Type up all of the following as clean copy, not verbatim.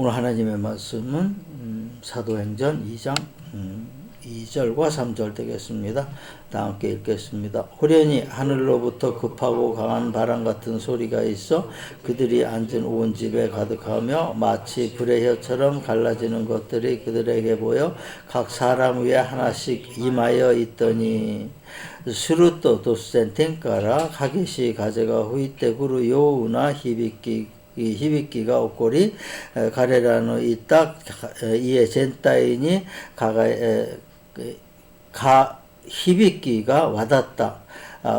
오늘 하나님의 말씀은 사도행전 2장 2절과 3절 되겠습니다. 다 함께 읽겠습니다. 호련히 하늘로부터 급하고 강한 바람 같은 소리가 있어 그들이 앉은 온 집에 가득하며 마치 불의 혀처럼 갈라지는 것들이 그들에게 보여 각 사람 위에 하나씩 임하여 있더니 스루토 도센텐까라 가게시 가제가 후이떼구루 요우나 히비끼가 옷골이 가레라노 이딱 이에 젠타이니 히비끼가 와닿다.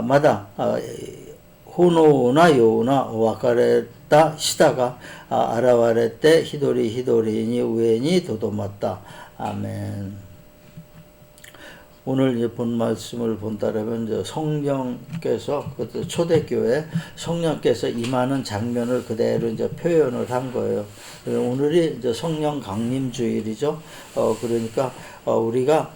마다 호노우나 요우나 와카레다 시다가 아라와레때 히도리니 우에니 도도맞다. 아멘. 오늘 이제 본 말씀을 본다라면 성령께서 초대교회 성령께서 임하는 장면을 그대로 이제 표현을 한 거예요. 오늘이 이제 성령 강림 주일이죠. 그러니까 우리가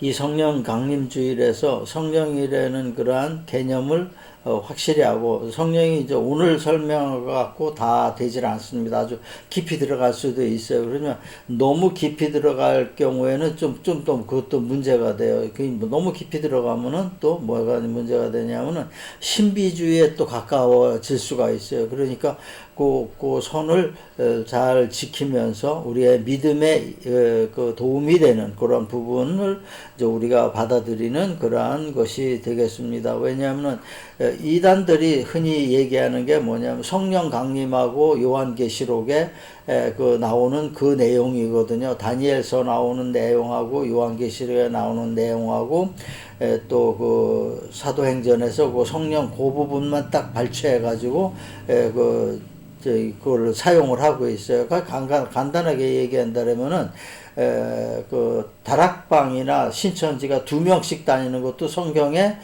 이 성령 강림 주일에서 성령이라는 그러한 개념을 확실히 하고, 성령이 이제 오늘 설명하고 다 되질 않습니다. 아주 깊이 들어갈 수도 있어요. 그러면 너무 깊이 들어갈 경우에는 좀 또 그것도 문제가 돼요. 너무 깊이 들어가면은 또 뭐가 문제가 되냐면은 신비주의에 또 가까워질 수가 있어요. 그러니까 그 선을 잘 지키면서 우리의 믿음에 그 도움이 되는 그런 부분을 이제 우리가 받아들이는 그러한 것이 되겠습니다. 왜냐하면 이단들이 흔히 얘기하는 게 뭐냐면 성령 강림하고 요한계시록에 그 나오는 그 내용이거든요. 다니엘서 나오는 내용하고 요한계시록에 나오는 내용하고 또 그 사도행전에서 그 성령 그 부분만 딱 발췌해 가지고 그걸 사용을 하고 있어요. 간단하게 얘기한다면은 그 다락방이나 신천지가 2명씩 다니는 것도 성경에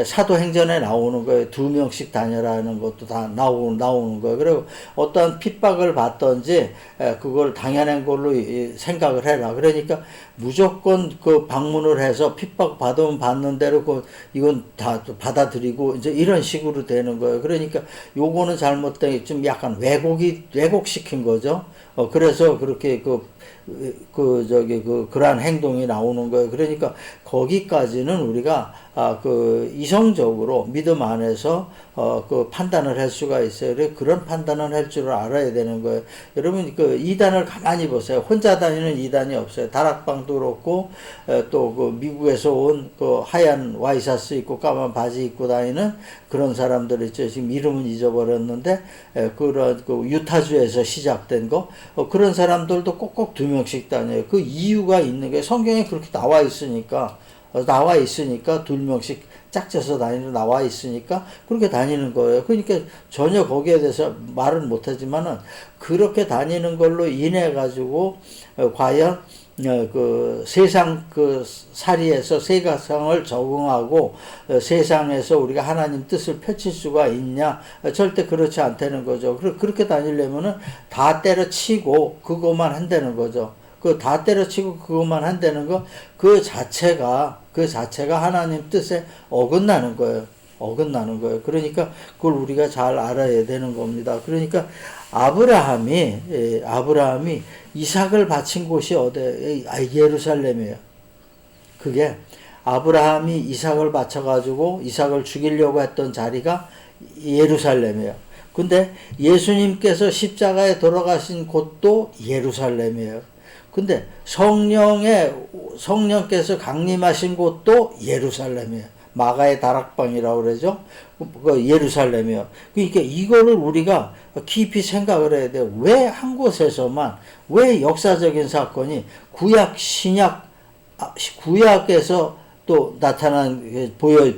사도행전에 나오는 거예요. 2명씩 다녀라는 것도 다 나오는 거예요. 그리고 어떠한 핍박을 받던지 그걸 당연한 걸로 생각을 해라. 그러니까 무조건 그 방문을 해서 핍박 받으면 받는 대로 이건 다 받아들이고 이제 이런 식으로 되는 거예요. 그러니까 요거는 잘못된 좀 약간 왜곡시킨 거죠. 그래서 그렇게 그러한 행동이 나오는 거예요. 그러니까 거기까지는 우리가 이성적으로 믿음 안에서 그 판단을 할 수가 있어요. 그런 판단을 할 줄 알아야 되는 거예요. 여러분 그 이단을 가만히 보세요. 혼자 다니는 이단이 없어요. 다락방도 그렇고 또 그 미국에서 온 그 하얀 와이셔츠 입고 까만 바지 입고 다니는 그런 사람들 있죠. 지금 이름은 잊어버렸는데 그런 그 유타주에서 시작된 거 그런 사람들도 꼭꼭 2명씩 다녀요. 그 이유가 있는 게 성경에 그렇게 나와 있으니까 2명씩 짝져서 다니는 나와 있으니까 그렇게 다니는 거예요. 그러니까 전혀 거기에 대해서 말은 못하지만은 그렇게 다니는 걸로 인해 가지고 과연 그 세상 그 사리에서 세상을 적응하고 세상에서 우리가 하나님 뜻을 펼칠 수가 있냐? 절대 그렇지 않다는 거죠. 그렇게 다니려면은 다 때려치고 그것만 한다는 거죠. 다 때려치고 그것만 한다는 거, 그 자체가 하나님 뜻에 어긋나는 거예요. 그러니까 그걸 우리가 잘 알아야 되는 겁니다. 그러니까 아브라함이 이삭을 바친 곳이 어디예요? 예루살렘이에요. 그게 아브라함이 이삭을 바쳐가지고 이삭을 죽이려고 했던 자리가 예루살렘이에요. 근데 예수님께서 십자가에 돌아가신 곳도 예루살렘이에요. 근데 성령께서 강림하신 곳도 예루살렘이에요. 마가의 다락방이라고 그러죠. 예루살렘이에요. 그러니까 이거를 우리가 깊이 생각을 해야 돼요. 왜 한 곳에서만, 왜 역사적인 사건이 구약에서 또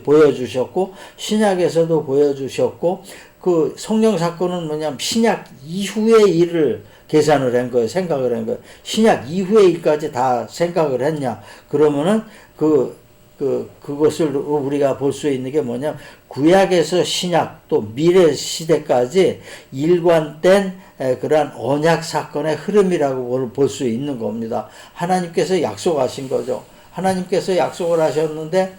보여주셨고, 신약에서도 보여주셨고, 그 성령 사건은 뭐냐면 신약 이후의 일을 계산을 한 거예요. 생각을 한 거예요. 신약 이후의 일까지 다 생각을 했냐. 그러면은 그것을 우리가 볼 수 있는 게 뭐냐. 구약에서 신약 또 미래 시대까지 일관된 그러한 언약 사건의 흐름이라고 볼 수 있는 겁니다. 하나님께서 약속하신 거죠. 하나님께서 약속을 하셨는데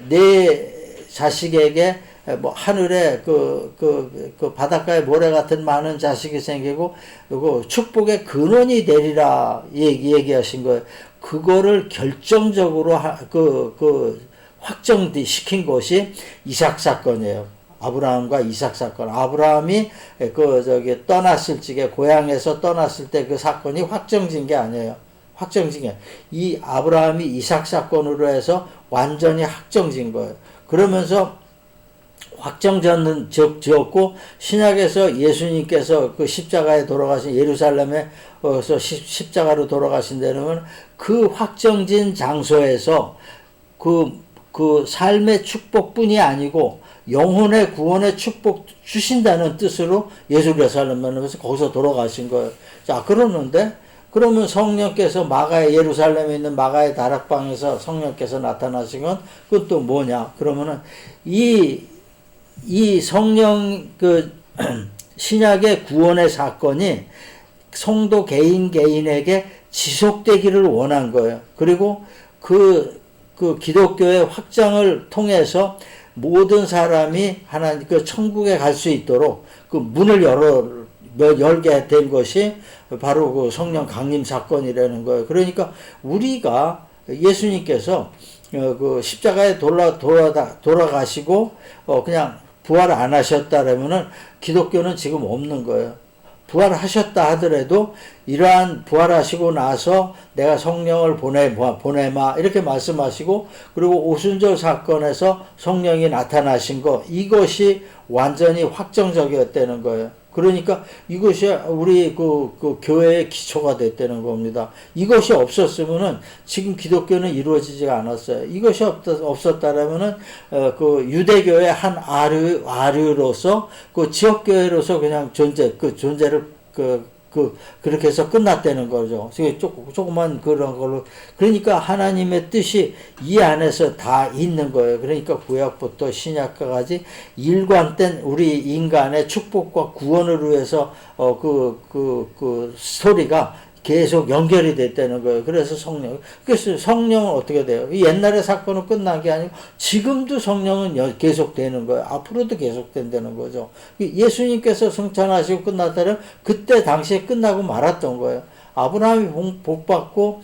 내 자식에게 뭐 하늘에 그 바닷가에 모래 같은 많은 자식이 생기고 그리고 축복의 근원이 되리라 얘기하신 거예요. 그거를 결정적으로 확정시킨 것이 이삭 사건이에요. 아브라함과 이삭 사건. 아브라함이 떠났을 적에 고향에서 떠났을 때 그 사건이 확정진 게 아니에요. 확정진 게 이 아브라함이 이삭 사건으로 해서 완전히 확정진 거예요. 그러면서 확정지었고 신약에서 예수님께서 그 십자가에 돌아가신 예루살렘에서 십자가로 돌아가신 데는 그 확정진 장소에서 그 삶의 축복뿐이 아니고 영혼의 구원의 축복 주신다는 뜻으로 예루살렘에서 거기서 돌아가신 거예요. 자, 그러면 성령께서 예루살렘에 있는 마가의 다락방에서 성령께서 나타나신 건 그건 또 뭐냐? 그러면은 이 성령 신약의 구원의 사건이 성도 개인에게 지속되기를 원한 거예요. 그리고 그 기독교의 확장을 통해서 모든 사람이 하나님 천국에 갈 수 있도록 그 문을 열게 된 것이 바로 그 성령 강림 사건이라는 거예요. 그러니까 우리가 예수님께서 그 십자가에 돌아가시고 그냥 부활 안 하셨다라면은 기독교는 지금 없는 거예요. 부활하셨다 하더라도 이러한 부활하시고 나서 내가 성령을 보내마 이렇게 말씀하시고 그리고 오순절 사건에서 성령이 나타나신 거 이것이 완전히 확정적이었다는 거예요. 그러니까 이것이 우리 그 교회의 기초가 됐다는 겁니다. 이것이 없었으면은 지금 기독교는 이루어지지가 않았어요. 이것이 없었다라면은 그 유대교의 한 아류로서 그 지역교회로서 그냥 존재를 그렇게 해서 끝났다는 거죠. 조그만 그런 걸로. 그러니까 하나님의 뜻이 이 안에서 다 있는 거예요. 그러니까 구약부터 신약까지 일관된 우리 인간의 축복과 구원을 위해서, 그 스토리가 계속 연결이 됐다는 거예요. 그래서 그래서 성령은 어떻게 돼요? 옛날의 사건은 끝난 게 아니고 지금도 성령은 계속 되는 거예요. 앞으로도 계속 된다는 거죠. 예수님께서 승천하시고 끝났다면 그때 당시에 끝나고 말았던 거예요. 아브라함이 복받고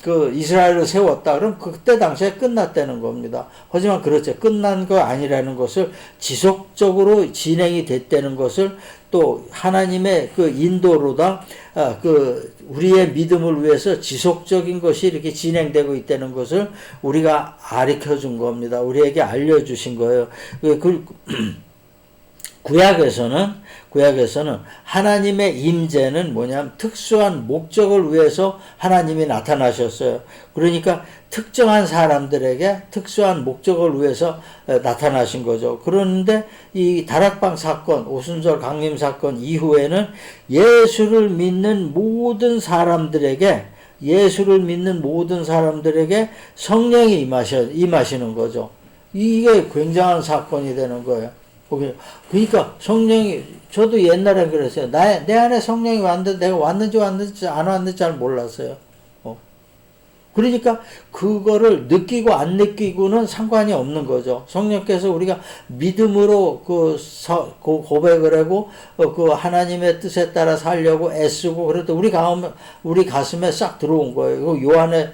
그 이스라엘을 세웠다. 그럼 그때 당시에 끝났다는 겁니다. 하지만 그렇죠. 끝난 거 아니라는 것을 지속적으로 진행이 됐다는 것을 또 하나님의 그 인도로다 우리의 믿음을 위해서 지속적인 것이 이렇게 진행되고 있다는 것을 우리가 가르쳐 준 겁니다. 우리에게 알려주신 거예요. 구약에서는 하나님의 임재는 뭐냐면 특수한 목적을 위해서 하나님이 나타나셨어요. 그러니까 특정한 사람들에게 특수한 목적을 위해서 나타나신 거죠. 그런데 이 다락방 사건, 오순절 강림 사건 이후에는 예수를 믿는 모든 사람들에게 성령이 임하시는 거죠. 이게 굉장한 사건이 되는 거예요. 그러니까 성령이, 저도 옛날에 그랬어요. 내 안에 성령이 왔는데 내가 왔는지 안 왔는지 잘 몰랐어요. 그러니까 그거를 느끼고 안 느끼고는 상관이 없는 거죠. 성령께서 우리가 믿음으로 고백을 하고 그 하나님의 뜻에 따라 살려고 애쓰고 그래도 우리 가슴에 싹 들어온 거예요. 요한의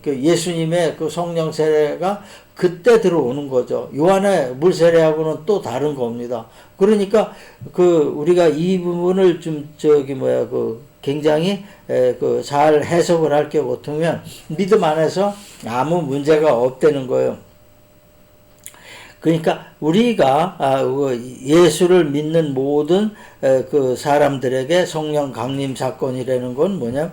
예수님의 그 성령 세례가 그때 들어오는 거죠. 요한의 물 세례하고는 또 다른 겁니다. 그러니까 우리가 이 부분을 좀 굉장히 잘 해석을 할 게 같으면 믿음 안에서 아무 문제가 없다는 거예요. 그러니까 우리가 예수를 믿는 모든 그 사람들에게 성령 강림 사건이라는 건 뭐냐면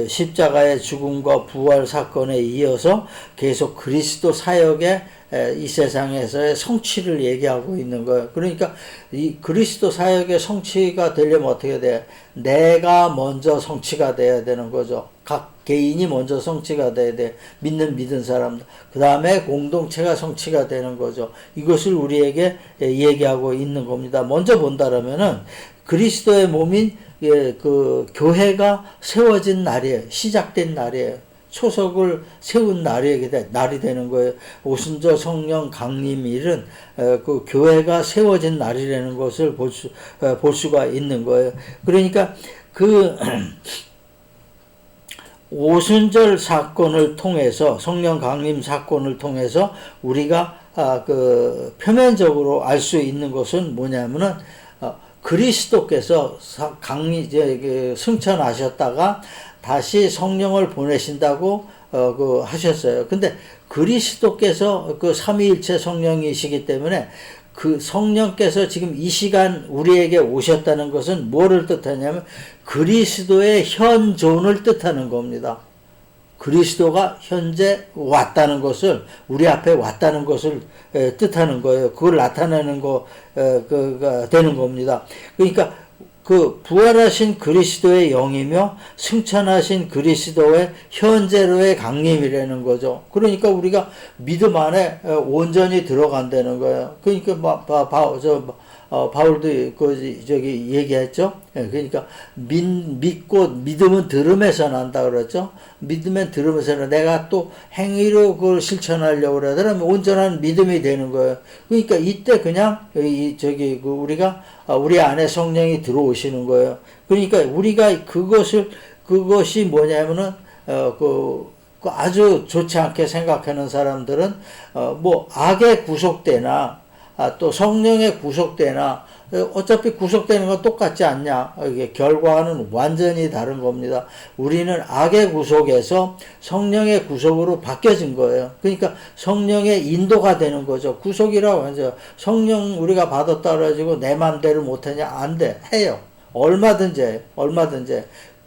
십자가의 죽음과 부활 사건에 이어서 계속 그리스도 사역의 이 세상에서의 성취를 얘기하고 있는 거예요. 그러니까 이 그리스도 사역의 성취가 되려면 어떻게 돼? 내가 먼저 성취가 돼야 되는 거죠. 각 개인이 먼저 성취가 돼야 돼. 믿는 사람들. 그 다음에 공동체가 성취가 되는 거죠. 이것을 우리에게 얘기하고 있는 겁니다. 먼저 본다라면은 그리스도의 몸인 그 교회가 세워진 날이에요. 시작된 날이에요. 초석을 세운 날이 되는 거예요. 오순절 성령 강림일은 그 교회가 세워진 날이라는 것을 볼 수가 있는 거예요. 그러니까 그 오순절 사건을 통해서, 성령 강림 사건을 통해서 우리가 그 표면적으로 알 수 있는 것은 뭐냐면은 그리스도께서 승천하셨다가 다시 성령을 보내신다고 그 하셨어요. 근데 그리스도께서 그 삼위일체 성령이시기 때문에 그 성령께서 지금 이 시간 우리에게 오셨다는 것은 뭐를 뜻하냐면 그리스도의 현존을 뜻하는 겁니다. 그리스도가 현재 왔다는 것을, 우리 앞에 왔다는 것을 뜻하는 거예요. 그걸 나타내는 거가 되는 겁니다. 그러니까 그 부활하신 그리스도의 영이며 승천하신 그리스도의 현재로의 강림이라는 거죠. 그러니까 우리가 믿음 안에 온전히 들어간다는 거예요. 그러니까 바울도 저기 얘기했죠. 그러니까 믿고 믿음은 들음에서 난다 그랬죠. 믿으면 들으면서 내가 또 행위로 그걸 실천하려고 그러더라면 온전한 믿음이 되는 거예요. 그러니까 이때 그냥 우리가 우리 안에 성령이 들어오시는 거예요. 그러니까 우리가 그것이 뭐냐면은 아주 좋지 않게 생각하는 사람들은 뭐 악에 구속되나 또 성령에 구속되나 어차피 구속되는 건 똑같지 않냐. 이게 결과는 완전히 다른 겁니다. 우리는 악의 구속에서 성령의 구속으로 바뀌어진 거예요. 그러니까 성령의 인도가 되는 거죠. 구속이라고 하죠. 성령 우리가 받았다 그래가지고 내 맘대로 못하냐? 안 돼. 해요. 얼마든지.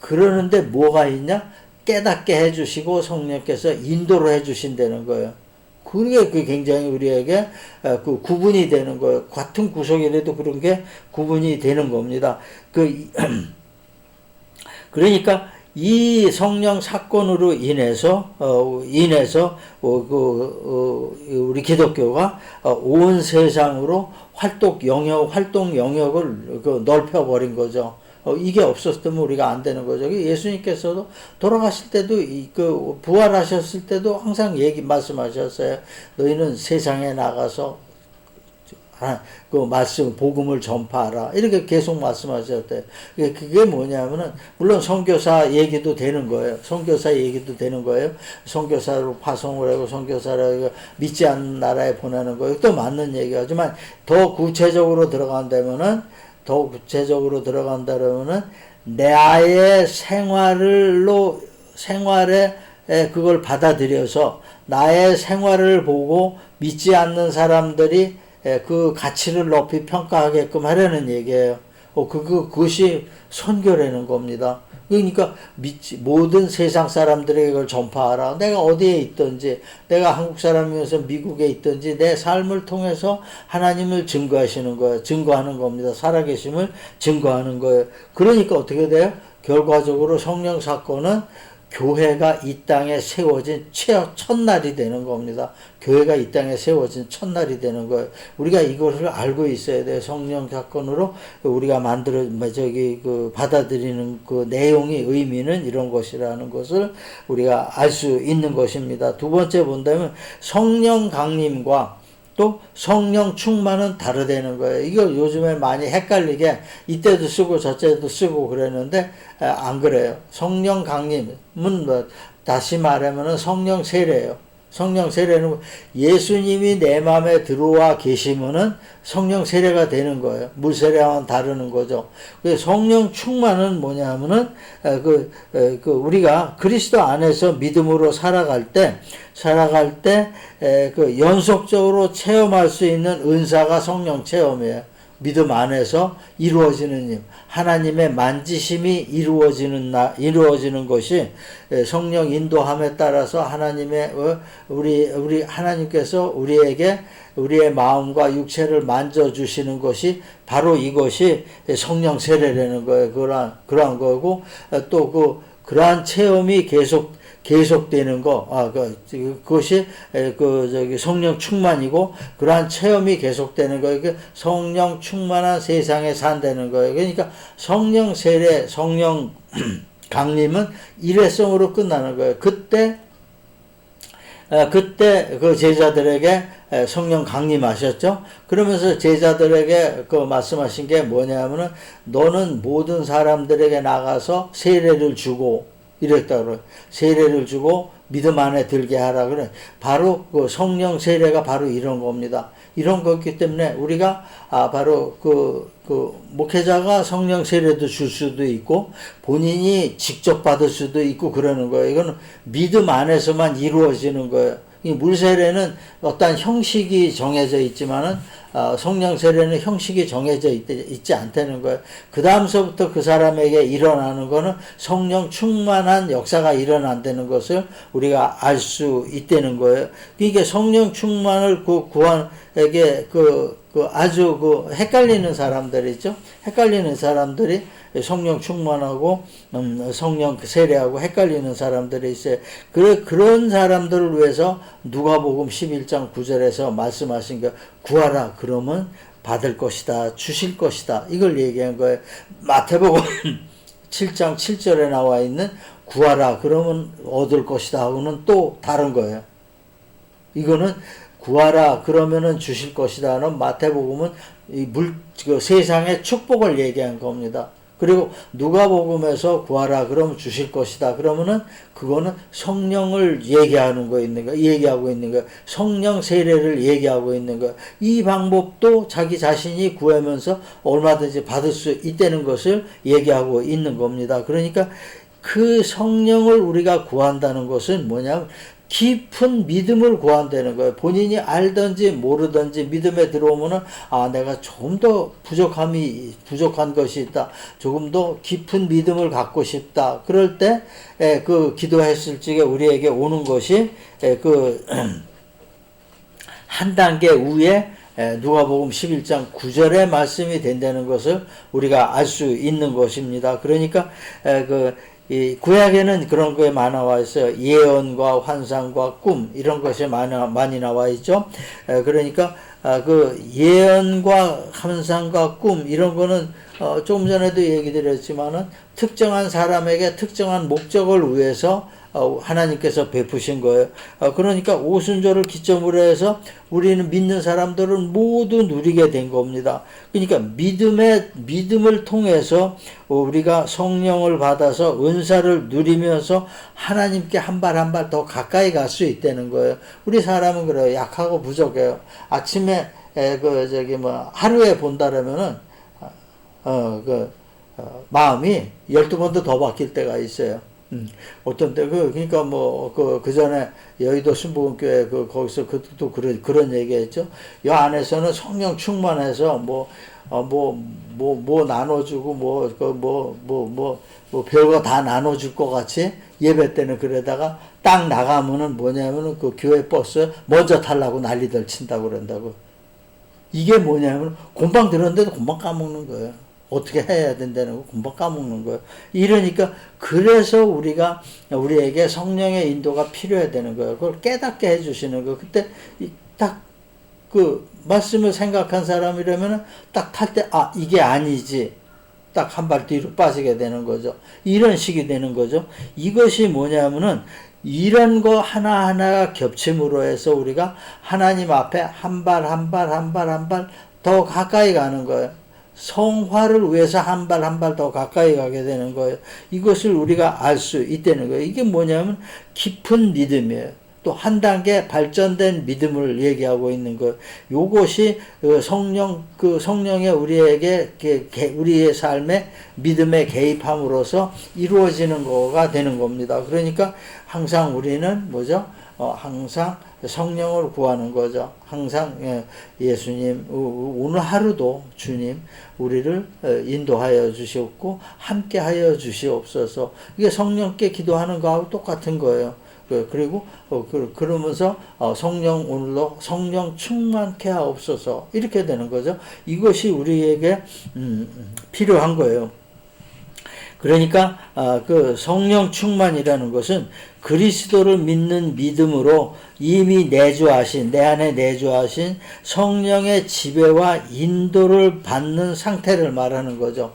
그러는데 뭐가 있냐? 깨닫게 해주시고 성령께서 인도를 해주신다는 거예요. 그게 굉장히 우리에게 그 구분이 되는 거예요. 같은 구속이라도 그런 게 구분이 되는 겁니다. 그러니까 이 성령 사건으로 인해서 우리 기독교가 온 세상으로 활동 영역을 넓혀버린 거죠. 이게 없었으면 우리가 안 되는 거죠. 예수님께서도 돌아가실 때도 부활하셨을 때도 항상 말씀하셨어요. 너희는 세상에 나가서 복음을 전파하라. 이렇게 계속 말씀하셨대요. 그게 뭐냐면은, 물론 선교사 얘기도 되는 거예요. 선교사로 파송을 하고, 선교사를 믿지 않는 나라에 보내는 거예요. 또 맞는 얘기하지만, 더 구체적으로 들어간다면은, 나의 생활에 그걸 받아들여서 나의 생활을 보고 믿지 않는 사람들이 그 가치를 높이 평가하게끔 하려는 얘기예요. 그것이 선교라는 겁니다. 그러니까 모든 세상 사람들에게 그걸 전파하라. 내가 어디에 있든지, 내가 한국 사람이면서 미국에 있든지 내 삶을 통해서 하나님을 증거하는 겁니다. 살아계심을 증거하는 거예요. 그러니까 어떻게 돼요? 결과적으로 성령 사건은 교회가 이 땅에 세워진 첫날이 되는 겁니다. 교회가 이 땅에 세워진 첫날이 되는 거예요. 우리가 이것을 알고 있어야 돼요. 성령 사건으로 우리가 받아들이는 그 내용이, 의미는 이런 것이라는 것을 우리가 알 수 있는 것입니다. 두 번째 본다면 성령 강림과 또 성령 충만은 다르다는 거예요. 이거 요즘에 많이 헷갈리게 이때도 쓰고 저때도 쓰고 그랬는데 안 그래요. 성령 강림은 다시 말하면은 성령 세례예요. 성령 세례는 예수님이 내 마음에 들어와 계시면은 성령 세례가 되는 거예요. 물 세례와는 다르는 거죠. 성령 충만은 뭐냐면은 우리가 그리스도 안에서 믿음으로 살아갈 때 연속적으로 체험할 수 있는 은사가 성령 체험이에요. 믿음 안에서 이루어지는 일, 하나님의 만지심이 이루어지는 것이 성령 인도함에 따라서 하나님께서 우리에게 우리의 마음과 육체를 만져주시는 것이 바로 이것이 성령 세례라는 거예요. 그러한 거고, 또 그러한 체험이 계속되는 거, 그것이 성령 충만이고, 그러한 체험이 계속되는 거예요. 성령 충만한 세상에 산다는 거예요. 그러니까 성령 세례, 성령 강림은 일회성으로 끝나는 거예요. 그때 그 제자들에게 성령 강림하셨죠. 그러면서 제자들에게 그 말씀하신 게 뭐냐면은 너는 모든 사람들에게 나가서 세례를 주고 이랬다 그래요. 세례를 주고 믿음 안에 들게 하라 그래. 바로 그 성령 세례가 바로 이런 겁니다. 이런 거기 때문에 우리가 바로 그 목회자가 성령 세례도 줄 수도 있고 본인이 직접 받을 수도 있고 그러는 거예요. 이거는 믿음 안에서만 이루어지는 거예요. 이 물세례는 어떤 형식이 정해져 있지만은 성령 세례는 형식이 정해져 있지 않다는 거예요. 그 다음서부터 그 사람에게 일어나는 거는 성령 충만한 역사가 일어난다는 것을 우리가 알 수 있다는 거예요. 이게 성령 충만을 구한에게 아주 헷갈리는 사람들 있죠. 헷갈리는 사람들이 성령 충만하고 성령 세례하고 헷갈리는 사람들이 있어요. 그런 사람들을 위해서 누가복음 11장 9절에서 말씀하신 거 구하라 그러면 받을 것이다 주실 것이다 이걸 얘기한 거예요. 마태복음 7장 7절에 나와 있는 구하라 그러면 얻을 것이다 하고는 또 다른 거예요. 이거는 구하라 그러면은 주실 것이다는 마태복음은 세상의 축복을 얘기한 겁니다. 그리고 누가복음에서 구하라 그러면 주실 것이다 그러면은 그거는 성령을 얘기하고 있는 거예요. 성령 세례를 얘기하고 있는 거예요. 이 방법도 자기 자신이 구하면서 얼마든지 받을 수 있다는 것을 얘기하고 있는 겁니다. 그러니까 그 성령을 우리가 구한다는 것은 뭐냐면 깊은 믿음을 구한다는 거예요. 본인이 알든지 모르든지 믿음에 들어오면은 내가 조금 더 부족한 것이 있다. 조금 더 깊은 믿음을 갖고 싶다. 그럴 때 그 기도했을 적에 우리에게 오는 것이 한 단계 위에 누가복음 11장 9절의 말씀이 된다는 것을 우리가 알 수 있는 것입니다. 그러니까 이 구약에는 그런 거에 많이 나와 있어요. 예언과 환상과 꿈 이런 것이 많이 나와 있죠. 그러니까 그 예언과 환상과 꿈 이런 거는 조금 전에도 얘기 드렸지만은 특정한 사람에게 특정한 목적을 위해서 하나님께서 베푸신 거예요. 그러니까 오순절을 기점으로 해서 우리는 믿는 사람들은 모두 누리게 된 겁니다. 그러니까 믿음을 통해서 우리가 성령을 받아서 은사를 누리면서 하나님께 한 발 한 발 더 가까이 갈 수 있다는 거예요. 우리 사람은 그래요. 약하고 부족해요. 아침에 하루에 본다라면은 마음이 12번도 더 바뀔 때가 있어요. 어떤 때 그러니까 그 전에 여의도 순복음교회 거기서 또 그런 얘기했죠. 이 안에서는 성령 충만해서 나눠주고 별거 다 나눠줄 것 같이 예배 때는 그러다가 딱 나가면은 뭐냐면은 그 교회 버스 먼저 타려고 난리들 친다고 그런다고. 이게 뭐냐면 금방 들었는데도 금방 까먹는 거예요. 어떻게 해야 된다는 거 금방 까먹는 거예요. 이러니까 그래서 우리에게 성령의 인도가 필요해야 되는 거예요. 그걸 깨닫게 해주시는 거예요. 그때 딱 그 말씀을 생각한 사람이라면 딱 탈 때 이게 아니지. 딱 한 발 뒤로 빠지게 되는 거죠. 이런 식이 되는 거죠. 이것이 뭐냐면은 이런 거 하나하나가 겹침으로 해서 우리가 하나님 앞에 한 발 더 가까이 가는 거예요. 성화를 위해서 한 발 한 발 더 가까이 가게 되는 거예요. 이것을 우리가 알 수 있다는 거예요. 이게 뭐냐면 깊은 믿음이에요. 또 한 단계 발전된 믿음을 얘기하고 있는 거예요. 요것이 성령의 우리의 삶에 믿음에 개입함으로써 이루어지는 거가 되는 겁니다. 그러니까 항상 우리는 항상 성령을 구하는 거죠. 항상 예수님 오늘 하루도 주님 우리를 인도하여 주시옵고 함께 하여 주시옵소서. 이게 성령께 기도하는 거하고 똑같은 거예요. 그리고 그러면서 성령 오늘도 성령 충만케 하옵소서 이렇게 되는 거죠. 이것이 우리에게 필요한 거예요. 그러니까 그 성령 충만이라는 것은 그리스도를 믿는 믿음으로 이미 내 안에 내주하신 성령의 지배와 인도를 받는 상태를 말하는 거죠.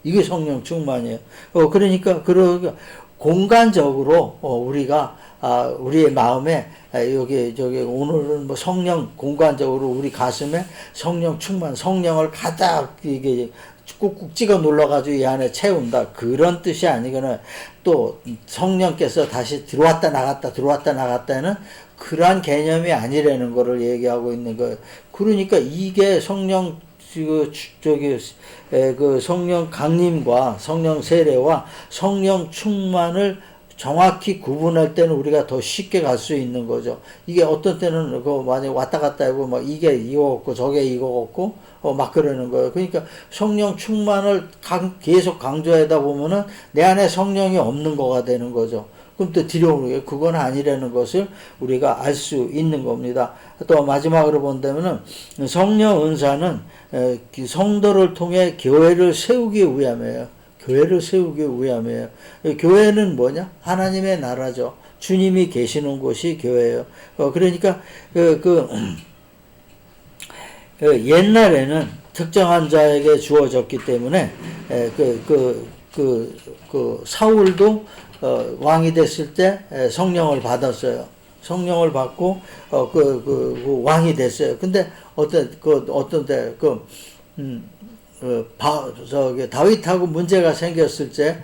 이게 성령 충만이에요. 그러니까 공간적으로 우리가 우리의 마음에 여기 저기 오늘은 뭐 성령 공간적으로 우리 가슴에 성령 충만, 성령을 가득 이게 꾹꾹 찍어 눌러가지고 이 안에 채운다, 그런 뜻이 아니거나 또 성령께서 다시 들어왔다 나갔다는 그러한 개념이 아니라는 거를 얘기하고 있는 거예요. 그러니까 이게 성령 그 성령 강림과 성령 세례와 성령 충만을 정확히 구분할 때는 우리가 더 쉽게 갈 수 있는 거죠. 이게 어떤 때는 만약 왔다 갔다 하고 막 이게 이거 같고 저게 이거 같고 막 그러는 거예요. 그러니까 성령 충만을 계속 강조하다 보면은 내 안에 성령이 없는 거가 되는 거죠. 그럼 또 들여오는 게 그건 아니라는 것을 우리가 알 수 있는 겁니다. 또 마지막으로 본다면은 성령 은사는 성도를 통해 교회를 세우기 위함이에요. 교회를 세우기 위함이에요. 교회는 뭐냐? 하나님의 나라죠. 주님이 계시는 곳이 교회예요. 그러니까 옛날에는 특정한 자에게 주어졌기 때문에 사울도 왕이 됐을 때 성령을 받았어요. 성령을 받고 왕이 됐어요. 근데 어떤 때 다윗하고 문제가 생겼을 때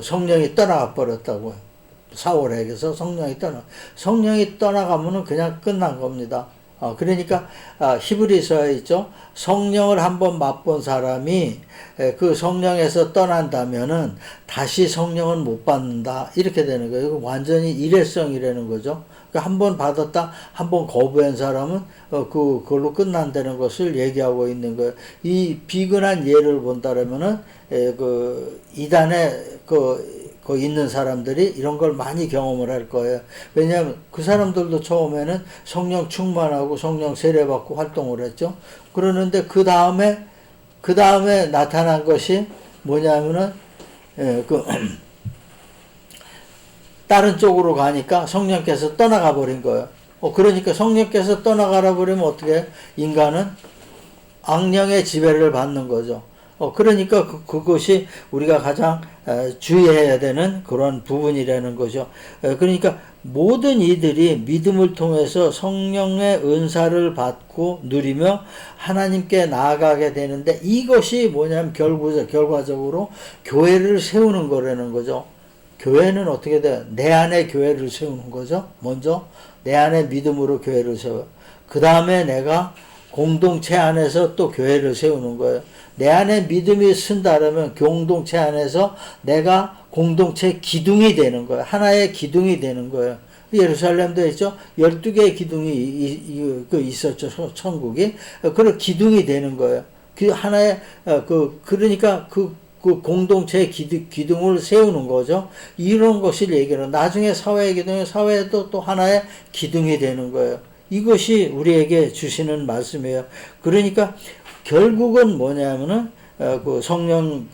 성령이 떠나가 버렸다고요. 사울에게서 성령이 떠나가면은 그냥 끝난 겁니다. 그러니까 히브리서에 있죠. 성령을 한번 맛본 사람이 그 성령에서 떠난다면은 다시 성령은 못 받는다, 이렇게 되는 거예요. 이거 완전히 일회성이라는 거죠. 그러니까 한번 받았다, 한번 거부한 사람은 그걸로 끝난다는 것을 얘기하고 있는 거예요. 이 비근한 예를 본다면은 이단에 있는 사람들이 이런 걸 많이 경험을 할 거예요. 왜냐하면 그 사람들도 처음에는 성령 충만하고 성령 세례받고 활동을 했죠. 그러는데 그 다음에 나타난 것이 뭐냐면은 다른 쪽으로 가니까 성령께서 떠나가 버린 거예요. 그러니까 성령께서 떠나가라 버리면 어떻게 해요? 인간은 악령의 지배를 받는 거죠. 그러니까 그것이 우리가 가장 주의해야 되는 그런 부분이라는 거죠. 그러니까 모든 이들이 믿음을 통해서 성령의 은사를 받고 누리며 하나님께 나아가게 되는데, 이것이 뭐냐면 결과적으로 교회를 세우는 거라는 거죠. 교회는 어떻게 돼요? 내 안에 교회를 세우는 거죠. 먼저 내 안에 믿음으로 교회를 세워요. 그 다음에 내가 공동체 안에서 또 교회를 세우는 거예요. 내 안에 믿음이 쓴다라면 공동체 안에서 내가 공동체 기둥이 되는 거예요. 하나의 기둥이 되는 거예요. 예루살렘도 있죠. 12개의 기둥이 있었죠. 천국이. 그런 기둥이 되는 거예요. 그 하나의, 그러니까 그 공동체의 기둥을 세우는 거죠. 이런 것을 얘기하는, 나중에 사회의 기둥이, 사회도 또 하나의 기둥이 되는 거예요. 이것이 우리에게 주시는 말씀이에요. 그러니까 결국은 뭐냐면은 성령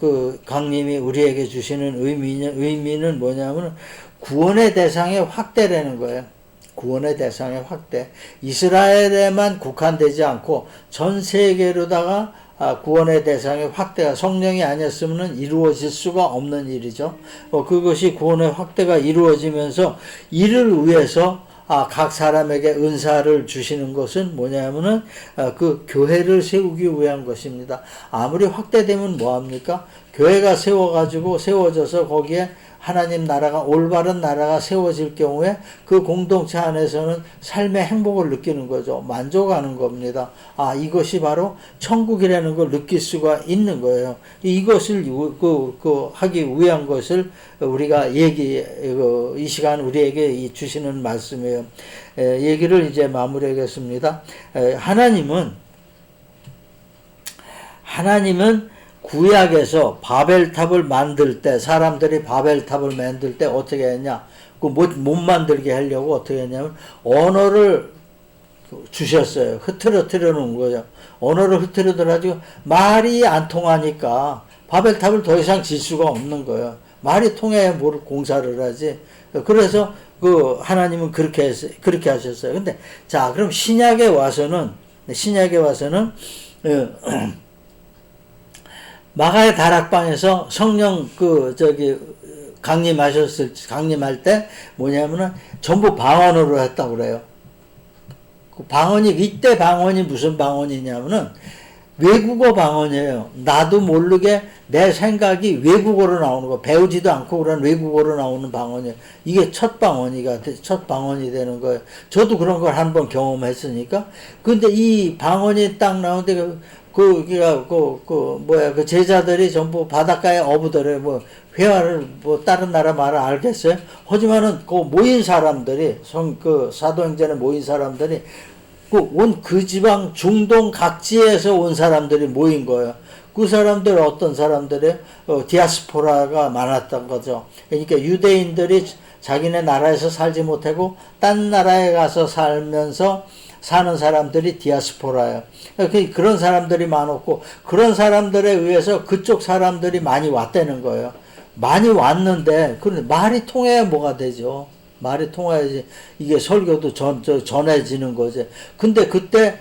강림이 우리에게 주시는 의미는 뭐냐면은 구원의 대상의 확대라는 거예요. 구원의 대상의 확대. 이스라엘에만 국한되지 않고 전 세계로다가 구원의 대상의 확대가, 성령이 아니었으면 이루어질 수가 없는 일이죠. 그것이 구원의 확대가 이루어지면서 이를 위해서 각 사람에게 은사를 주시는 것은 뭐냐면은 그 교회를 세우기 위한 것입니다. 아무리 확대되면 뭐합니까? 교회가 세워져서 거기에 하나님 나라가, 올바른 나라가 세워질 경우에 그 공동체 안에서는 삶의 행복을 느끼는 거죠. 만족하는 겁니다. 이것이 바로 천국이라는 걸 느낄 수가 있는 거예요. 이것을 하기 위한 것을 우리가 이 시간 우리에게 주시는 말씀이에요. 얘기를 이제 마무리하겠습니다. 하나님은 구약에서 바벨탑을 만들 때, 사람들이 바벨탑을 만들 때 어떻게 했냐? 못 만들게 하려고 어떻게 했냐면 언어를 주셨어요. 흐트러뜨려 놓은 거죠. 언어를 흐트러뜨려가지고 말이 안 통하니까 바벨탑을 더 이상 질 수가 없는 거예요. 말이 통해야 뭘 공사를 하지. 그래서 하나님은 그렇게 하셨어요. 근데 자, 그럼 신약에 와서는 마가의 다락방에서 성령 강림할 때 뭐냐면은 전부 방언으로 했다고 그래요. 그 방언이, 이때 방언이 무슨 방언이냐면은 외국어 방언이에요. 나도 모르게 내 생각이 외국어로 나오는 거, 배우지도 않고 그런 외국어로 나오는 방언이에요. 이게 첫 방언이 되는 거예요. 저도 그런 걸 한번 경험했으니까. 근데 이 방언이 딱 나오는데 그 제자들이 전부 바닷가에 어부들에 회화를 다른 나라 말을 알겠어요? 하지만은 그 모인 사람들이 사도행전에 모인 사람들이 그 지방 중동 각지에서 온 사람들이 모인 거예요. 그 사람들 어떤 사람들이 디아스포라가 많았던 거죠. 그러니까 유대인들이 자기네 나라에서 살지 못하고 딴 나라에 가서 살면서 사는 사람들이 디아스포라예요. 그런 사람들이 많았고 그런 사람들에 의해서 그쪽 사람들이 많이 왔다는 거예요. 많이 왔는데 그런데 말이 통해야 뭐가 되죠. 말이 통해야지 이게 설교도 전해지는 거지. 근데 그때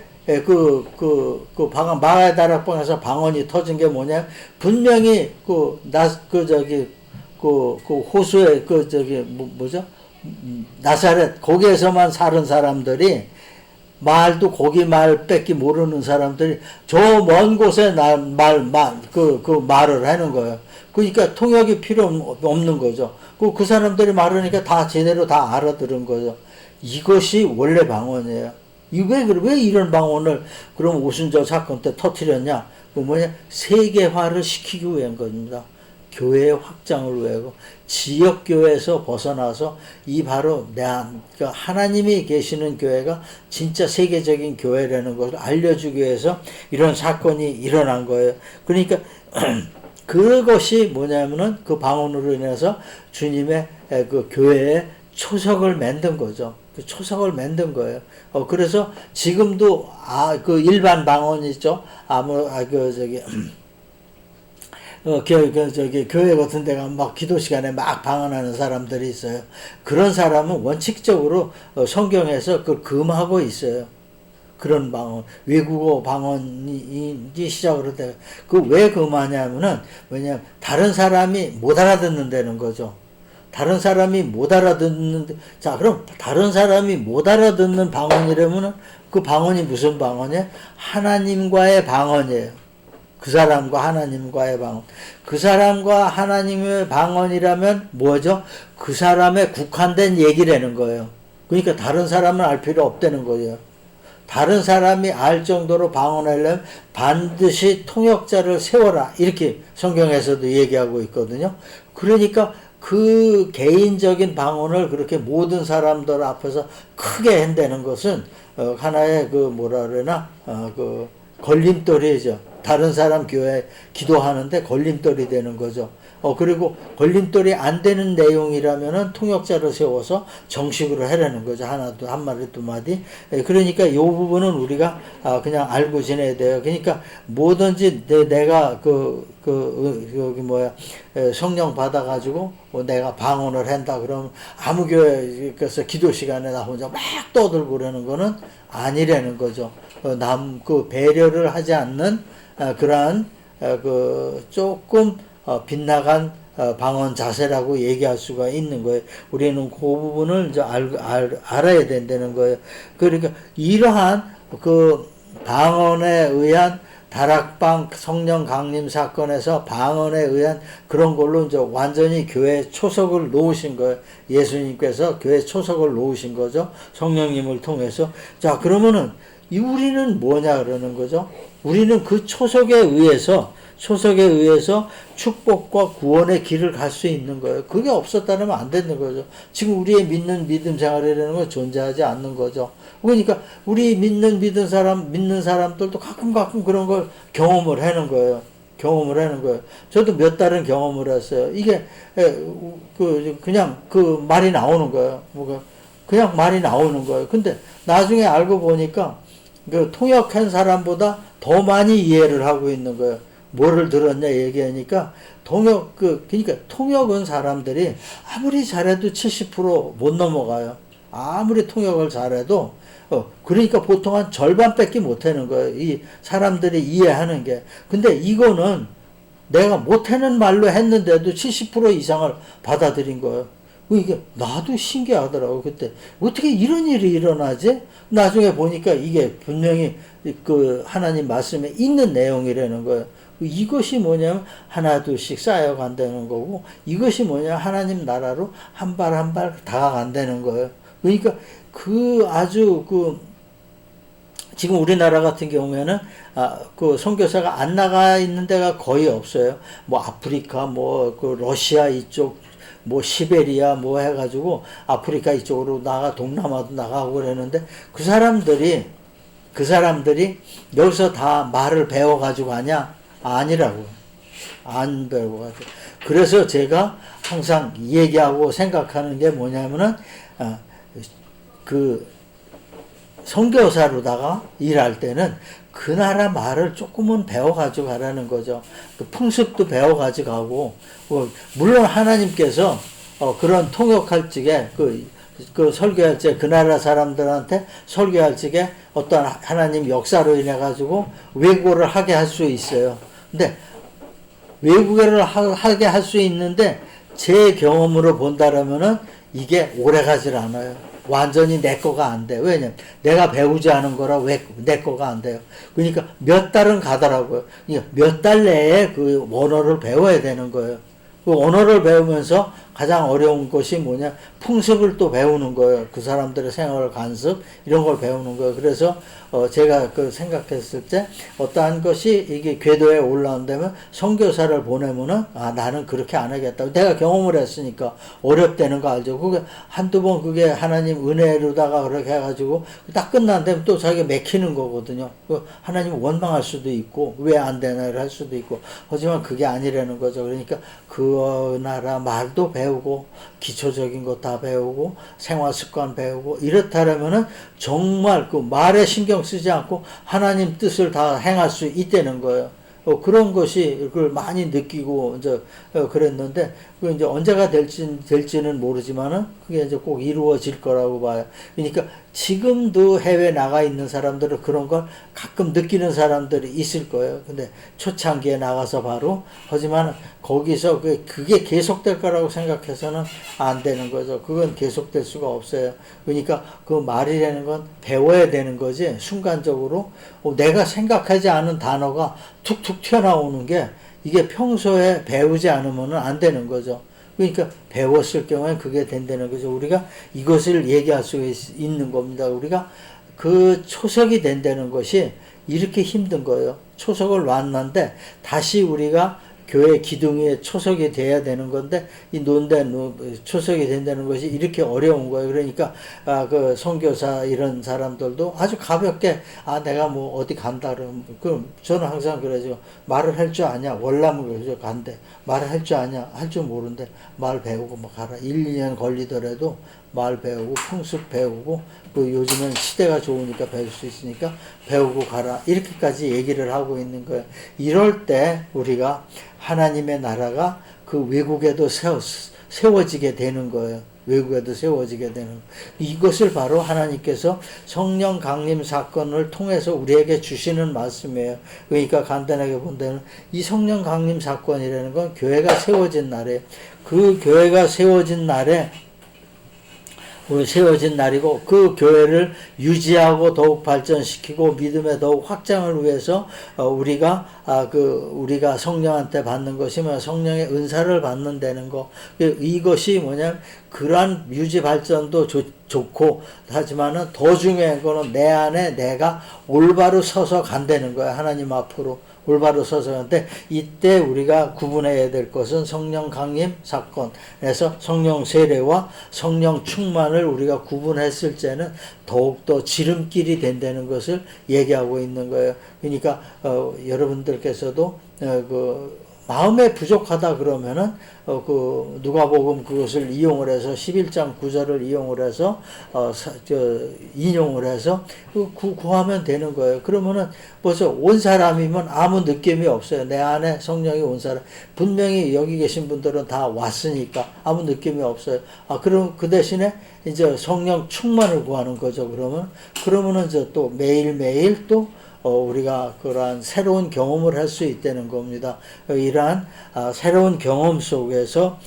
마가의 다락방에서 방언이 터진 게 뭐냐? 분명히 호수에 나사렛 거기에서만 사는 사람들이 말도 거기 말 뺏기 모르는 사람들이 저 먼 곳에 말을 하는 거예요. 그러니까 통역이 필요 없는 거죠. 그 사람들이 말하니까 다 제대로 다 알아들은 거죠. 이것이 원래 방언이에요. 왜 이런 방언을 그럼 오순절 사건 때 터뜨렸냐? 세계화를 시키기 위한 겁니다. 교회의 확장을 위하고 지역교회에서 벗어나서 바로 하나님이 계시는 교회가 진짜 세계적인 교회라는 것을 알려주기 위해서 이런 사건이 일어난 거예요. 그러니까 그것이 뭐냐면은 그 방언으로 인해서 주님의 그 교회에 초석을 만든 거죠. 그 초석을 만든 거예요. 그래서 지금도 그 일반 방언 있죠. 교회 같은 데가 막 기도 시간에 막 방언하는 사람들이 있어요. 그런 사람은 원칙적으로 성경에서 그걸 금하고 있어요. 그런 방언, 외국어 방언이 시작으로 돼. 왜 금하냐면은, 왜냐면, 다른 사람이 못 알아듣는다는 거죠. 다른 사람이 못 알아듣는, 그럼 다른 사람이 못 알아듣는 방언이라면은, 그 방언이 무슨 방언이에요? 하나님과의 방언이에요. 그 사람과 하나님과의 방언. 그 사람과 하나님의 방언이라면 뭐죠? 그 사람의 국한된 얘기라는 거예요. 그러니까 다른 사람은 알 필요 없다는 거예요. 다른 사람이 알 정도로 방언하려면 반드시 통역자를 세워라. 이렇게 성경에서도 얘기하고 있거든요. 그러니까 그 개인적인 방언을 그렇게 모든 사람들 앞에서 크게 한다는 것은 하나의 걸림돌이죠. 다른 사람 교회 기도하는데 걸림돌이 되는 거죠. 그리고 걸림돌이 안 되는 내용이라면은 통역자를 세워서 정식으로 하라는 거죠. 한 마디, 두 마디. 그러니까 요 부분은 우리가 그냥 알고 지내야 돼요. 그러니까 뭐든지 내가 성령 받아가지고 내가 방언을 한다 그러면 아무 교회에서 기도 시간에 나 혼자 막 떠들고 그러는 거는 아니라는 거죠. 배려를 하지 않는 그러한 조금 빗나간 방언 자세라고 얘기할 수가 있는 거예요. 우리는 그 부분을 이제 알아야 된다는 거예요. 그러니까 이러한 그 방언에 의한 다락방 성령 강림 사건에서 방언에 의한 그런 걸로 이제 완전히 교회에 초석을 놓으신 거예요. 예수님께서 교회에 초석을 놓으신 거죠. 성령님을 통해서. 자, 그러면은 우리는 뭐냐 그러는 거죠. 우리는 그 초석에 의해서 축복과 구원의 길을 갈 수 있는 거예요. 그게 없었다면 안 되는 거죠. 지금 우리의 믿음 생활이라는 건 존재하지 않는 거죠. 그러니까 우리 믿는 사람들도 가끔 그런 걸 경험을 하는 거예요. 저도 몇 달은 경험을 했어요. 이게 그냥 그 말이 나오는 거예요. 그냥 말이 나오는 거예요. 근데 나중에 알고 보니까 그 통역한 사람보다 더 많이 이해를 하고 있는 거예요. 뭐를 들었냐 얘기하니까 그러니까 통역은 사람들이 아무리 잘해도 70% 못 넘어가요. 아무리 통역을 잘해도 그러니까 보통 한 절반밖에 못 하는 거예요. 이 사람들이 이해하는 게. 근데 이거는 내가 못하는 말로 했는데도 70% 이상을 받아들인 거예요. 이게 나도 신기하더라고. 그때 어떻게 이런 일이 일어나지? 나중에 보니까 이게 분명히 그 하나님 말씀에 있는 내용이라는 거예요. 이것이 뭐냐면 하나둘씩 쌓여간다는 거고, 이것이 뭐냐 하나님 나라로 한 발 한 발 다가간다는 거예요. 그러니까 그 아주 그 지금 우리나라 같은 경우에는 그 선교사가 안 나가 있는 데가 거의 없어요. 뭐 아프리카, 뭐 그 러시아 이쪽, 뭐 시베리아 뭐 해가지고 아프리카 이쪽으로 동남아도 나가고 그러는데 그 사람들이 여기서 다 말을 배워가지고 가냐? 아니라고. 안 배워가지고. 그래서 제가 항상 얘기하고 생각하는 게 뭐냐면은 그 선교사로다가 일할 때는 그 나라 말을 조금은 배워가지고 가라는 거죠. 그 풍습도 배워가지고 가고, 물론 하나님께서 그런 통역할 적에 그 설교할 때 그 나라 사람들한테 설교할 적에 어떤 하나님 역사로 인해 가지고 외국어를 하게 할 수 있어요. 근데 외국어를 하게 할 수 있는데 제 경험으로 본다라면은 이게 오래 가질 않아요. 완전히 내 거가 안 돼. 왜냐면 내가 배우지 않은 거라 왜 내 거가 안 돼요. 그러니까 몇 달은 가더라고요. 그러니까 몇 달 내에 그 언어를 배워야 되는 거예요. 그 언어를 배우면서 가장 어려운 것이 뭐냐, 풍습을 또 배우는 거예요. 그 사람들의 생활 관습 이런 걸 배우는 거예요. 그래서 제가 그 생각했을 때 어떠한 것이 이게 궤도에 올라온다면 선교사를 보내면은 나는 그렇게 안 하겠다. 내가 경험을 했으니까 어렵다는 거 알죠. 그게 한두 번 그게 하나님 은혜로다가 그렇게 해가지고 딱 끝난 다음에 또 자기가 맥히는 거거든요. 하나님 원망할 수도 있고 왜 안 되나를 할 수도 있고, 하지만 그게 아니라는 거죠. 그러니까 그 나라 말도 배우고 기초적인 거 다 배우고 생활 습관 배우고 이렇다면은 정말 그 말에 신경 쓰지 않고 하나님 뜻을 다 행할 수 있다는 거예요. 그런 것이 그걸 많이 느끼고 이제 그랬는데, 그 이제 언제가 될지는 모르지만은 그게 이제 꼭 이루어질 거라고 봐요. 그러니까 지금도 해외 나가 있는 사람들은 그런 걸 가끔 느끼는 사람들이 있을 거예요. 근데 초창기에 나가서 바로, 하지만 거기서 그게 계속될 거라고 생각해서는 안 되는 거죠. 그건 계속될 수가 없어요. 그러니까 그 말이라는 건 배워야 되는 거지, 순간적으로 내가 생각하지 않은 단어가 툭툭 튀어나오는 게 이게 평소에 배우지 않으면 안 되는 거죠. 그러니까 배웠을 경우에 그게 된다는 거죠. 우리가 이것을 얘기할 수 있는 겁니다. 우리가 그 초석이 된다는 것이 이렇게 힘든 거예요. 초석을 놨는데 다시 우리가 교회 기둥에 초석이 돼야 되는 건데, 이 논된 초석이 된다는 것이 이렇게 어려운 거예요. 그러니까 그 선교사 이런 사람들도 아주 가볍게 내가 뭐 어디 간다 그럼 저는 항상 그러죠. 말을 할 줄 아냐? 월남을 그러죠. 간대. 말을 할 줄 아냐? 할 줄 모르는데 말 배우고 뭐 가라. 1, 2년 걸리더라도 말 배우고 풍습 배우고, 그 요즘은 시대가 좋으니까 배울 수 있으니까 배우고 가라. 이렇게까지 얘기를 하고 있는 거예요. 이럴 때 우리가 하나님의 나라가 그 외국에도 세워지게 되는 거예요. 외국에도 세워지게 되는 거예요. 이것을 바로 하나님께서 성령 강림 사건을 통해서 우리에게 주시는 말씀이에요. 그러니까 간단하게 본다면 이 성령 강림 사건이라는 건 교회가 세워진 날이에요. 그 교회가 세워진 날이고, 그 교회를 유지하고 더욱 발전시키고 믿음에 더욱 확장을 위해서 우리가 성령한테 받는 것이 성령의 은사를 받는다는 거. 이것이 뭐냐면 그러한 유지 발전도 좋고 하지만은 더 중요한 거는 내 안에 내가 올바로 서서 간다는 거야. 하나님 앞으로 올바로 서서 가는데, 이때 우리가 구분해야 될 것은 성령 강림 사건에서 성령 세례와 성령 충만을 우리가 구분했을 때는 더욱더 지름길이 된다는 것을 얘기하고 있는 거예요. 그러니까 여러분들께서도 마음에 부족하다 그러면은 그 누가복음 그것을 이용을 해서 11장 9절을 이용을 해서 인용을 해서 구하면 되는 거예요. 그러면은 벌써 온 사람이면 아무 느낌이 없어요. 내 안에 성령이 온 사람, 분명히 여기 계신 분들은 다 왔으니까 아무 느낌이 없어요. 그럼 그 대신에 이제 성령 충만을 구하는 거죠. 그러면은 이제 또 매일매일 또 우리가 그러한 새로운 경험을 할 수 있다는 겁니다. 이러한 새로운 경험 속에서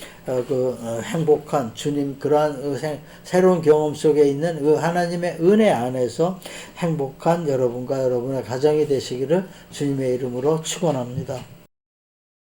행복한 주님 그러한 새로운 경험 속에 있는 하나님의 은혜 안에서 행복한 여러분과 여러분의 가정이 되시기를 주님의 이름으로 축원합니다.